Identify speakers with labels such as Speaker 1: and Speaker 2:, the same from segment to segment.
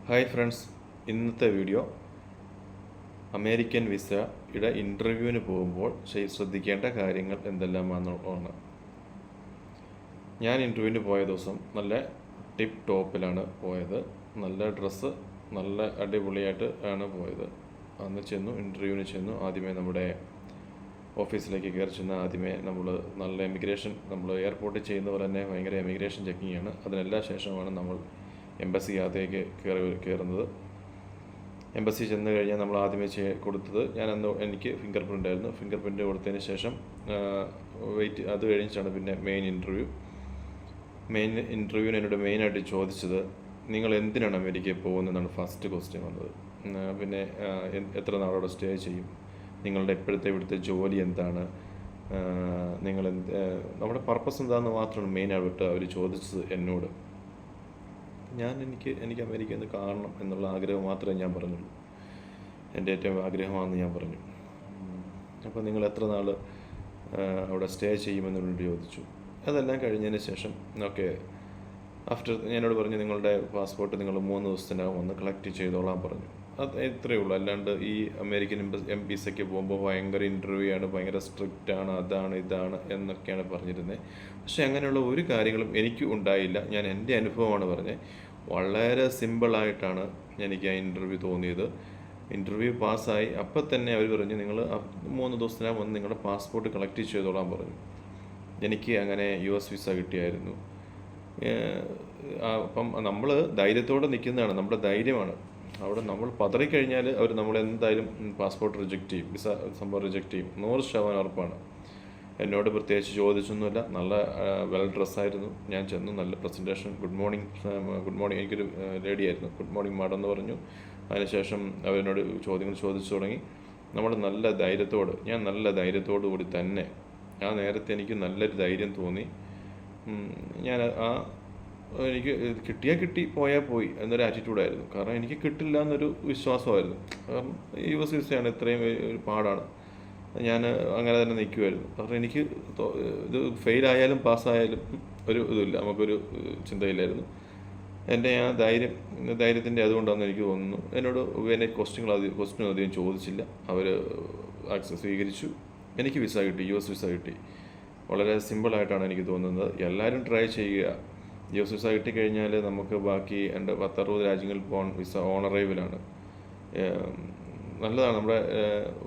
Speaker 1: Hi friends, ഇന്നത്തെ video American വിസയുടെ ഇൻ്റർവ്യൂവിന് പോകുമ്പോൾ ശ്രദ്ധിക്കേണ്ട കാര്യങ്ങൾ എന്തെല്ലാമാണെന്നുള്ളതാണ്. ഞാൻ ഇൻ്റർവ്യൂവിന് പോയ ദിവസം നല്ല ടിപ്പ് ടോപ്പിലാണ് പോയത്. നല്ല ഡ്രസ്സ്, നല്ല അടിപൊളിയായിട്ട് ആണ് പോയത്. അന്ന് ഇൻ്റർവ്യൂവിന് ചെന്നു. ആദ്യമേ നമ്മുടെ ഓഫീസിലേക്ക് കയറി ചെന്ന് ആദ്യമേ നല്ല നമ്മൾ എയർപോർട്ടിൽ ചെയ്യുന്ന പോലെ തന്നെ ഭയങ്കര എമിഗ്രേഷൻ ചെക്കിങ്ങാണ്. അതിനെല്ലാം ശേഷമാണ് നമ്മൾ എംബസിക്കകത്തേക്ക് കയറുന്നത്. എംബസി ചെന്ന് കഴിഞ്ഞാൽ നമ്മൾ ആദ്യമേ കൊടുത്തത് എനിക്ക് ഫിംഗർ പ്രിൻ്റ് ആയിരുന്നു. ഫിംഗർ പ്രിൻ്റ് കൊടുത്തതിന് ശേഷം അത് കഴിഞ്ഞിട്ടാണ് പിന്നെ മെയിൻ ഇൻ്റർവ്യൂവിന് എന്നോട് മെയിനായിട്ട് ചോദിച്ചത്, നിങ്ങൾ എന്തിനാണ് അമേരിക്കയിൽ പോകുന്നതെന്നാണ് ഫസ്റ്റ് ക്വസ്റ്റ്യൻ വന്നത്. പിന്നെ എത്ര നാളവിടെ സ്റ്റേ ചെയ്യും, നിങ്ങളുടെ ഇവിടുത്തെ ജോലി എന്താണ്, നമ്മുടെ പർപ്പസ് എന്താണെന്ന് മാത്രമാണ് മെയിനായിട്ട് അവർ ചോദിച്ചത് എന്നോട്. എനിക്ക് അമേരിക്കയിൽ നിന്ന് കാണണം എന്നുള്ള ആഗ്രഹം മാത്രമേ ഞാൻ പറഞ്ഞുള്ളൂ. എൻ്റെ ഏറ്റവും ആഗ്രഹമാണെന്ന് ഞാൻ പറഞ്ഞു. അപ്പോൾ നിങ്ങൾ എത്ര നാൾ അവിടെ സ്റ്റേ ചെയ്യുമെന്നുകൊണ്ട് ചോദിച്ചു. അതെല്ലാം കഴിഞ്ഞതിന് ശേഷം ഞാനോട് പറഞ്ഞു, നിങ്ങളുടെ പാസ്പോർട്ട് നിങ്ങൾ 3 ദിവസത്തിനകം വന്ന് കളക്ട് ചെയ്തോളാൻ പറഞ്ഞു. അത് ഇത്രയേ ഉള്ളൂ. അല്ലാണ്ട് ഈ അമേരിക്കൻ വിസയ്ക്ക് പോകുമ്പോൾ ഭയങ്കര ഇൻ്റർവ്യൂ ആണ്, ഭയങ്കര സ്ട്രിക്റ്റ് ആണ്, അതാണ് ഇതാണ് എന്നൊക്കെയാണ് പറഞ്ഞിരുന്നത്. പക്ഷേ അങ്ങനെയുള്ള ഒരു കാര്യങ്ങളും എനിക്ക് ഉണ്ടായില്ല. ഞാൻ എൻ്റെ അനുഭവമാണ് പറഞ്ഞത്. വളരെ സിമ്പിളായിട്ടാണ് എനിക്ക് ആ ഇൻ്റർവ്യൂ തോന്നിയത്. ഇൻ്റർവ്യൂ പാസ്സായി അപ്പം തന്നെ അവർ പറഞ്ഞു, നിങ്ങൾ 3 ദിവസത്തിനകം വന്ന് നിങ്ങളുടെ പാസ്പോർട്ട് കളക്ട് ചെയ്തോളാൻ പറഞ്ഞു. എനിക്ക് അങ്ങനെ US വിസ കിട്ടിയായിരുന്നു. അപ്പം നമ്മൾ ധൈര്യത്തോടെ നിൽക്കുന്നതാണ്, നമ്മുടെ ധൈര്യമാണ്. അവിടെ നമ്മൾ പതറിക്കഴിഞ്ഞാൽ അവർ നമ്മളെന്തായാലും പാസ്പോർട്ട് റിജക്റ്റ് ചെയ്യും, വിസ സംഭവം റിജക്റ്റ് ചെയ്യും, 100% ഉറപ്പാണ്. എന്നോട് പ്രത്യേകിച്ച് ചോദിച്ചൊന്നുമില്ല. നല്ല വെൽ ഡ്രസ്സായിരുന്നു. ഞാൻ ചെന്നു, നല്ല പ്രസൻറ്റേഷൻ. ഗുഡ് മോർണിംഗ് എനിക്കൊരു ലേഡിയായിരുന്നു. ഗുഡ് മോർണിംഗ് മാഡം എന്ന് പറഞ്ഞു. അതിനുശേഷം അവരോട് ചോദ്യങ്ങൾ ചോദിച്ചു തുടങ്ങി. ഞാൻ നല്ല ധൈര്യത്തോടു കൂടി തന്നെ ആ നേരത്തെ എനിക്ക് നല്ലൊരു ധൈര്യം തോന്നി. എനിക്ക് കിട്ടി പോയാൽ പോയി എന്നൊരു ആറ്റിറ്റ്യൂഡായിരുന്നു. കാരണം എനിക്ക് കിട്ടില്ല എന്നൊരു വിശ്വാസമായിരുന്നു. കാരണം US വിസയാണ്, ഇത്രയും ഒരു പാടാണ്. ഞാൻ അങ്ങനെ തന്നെ നിൽക്കുമായിരുന്നു. കാരണം എനിക്ക് ഇത് ഫെയിലായാലും പാസ്സായാലും ഒരു ഇതില്ല, നമുക്കൊരു ചിന്തയില്ലായിരുന്നു. എൻ്റെ ആ ധൈര്യത്തിൻ്റെ അതുകൊണ്ടാണെന്ന് എനിക്ക് തോന്നുന്നു. എന്നോട് പിന്നെ ക്വസ്റ്റ്യൻ അധികം ചോദിച്ചില്ല. അവർ സ്വീകരിച്ചു. എനിക്ക് വിസ കിട്ടി, US വിസ കിട്ടി. വളരെ സിമ്പിളായിട്ടാണ് എനിക്ക് തോന്നുന്നത്. എല്ലാവരും ട്രൈ ചെയ്യുക. US വിസ കിട്ടിക്കഴിഞ്ഞാൽ നമുക്ക് ബാക്കി 10-60 രാജ്യങ്ങളിൽ പോകാൻ വിസ ഓൺ അറൈവലാണ്. നല്ലതാണ്. നമ്മുടെ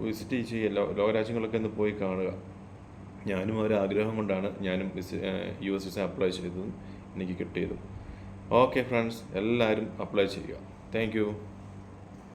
Speaker 1: വിസിറ്റ് ചെയ്യുക, ലോകരാജ്യങ്ങളൊക്കെ ഒന്ന് പോയി കാണുക. ഞാനും ഒരാഗ്രഹം കൊണ്ടാണ് US വിസ അപ്ലൈ ചെയ്തതും എനിക്ക് കിട്ടിയതും. ഓക്കെ ഫ്രണ്ട്സ്, എല്ലാവരും അപ്ലൈ ചെയ്യുക. Thank you.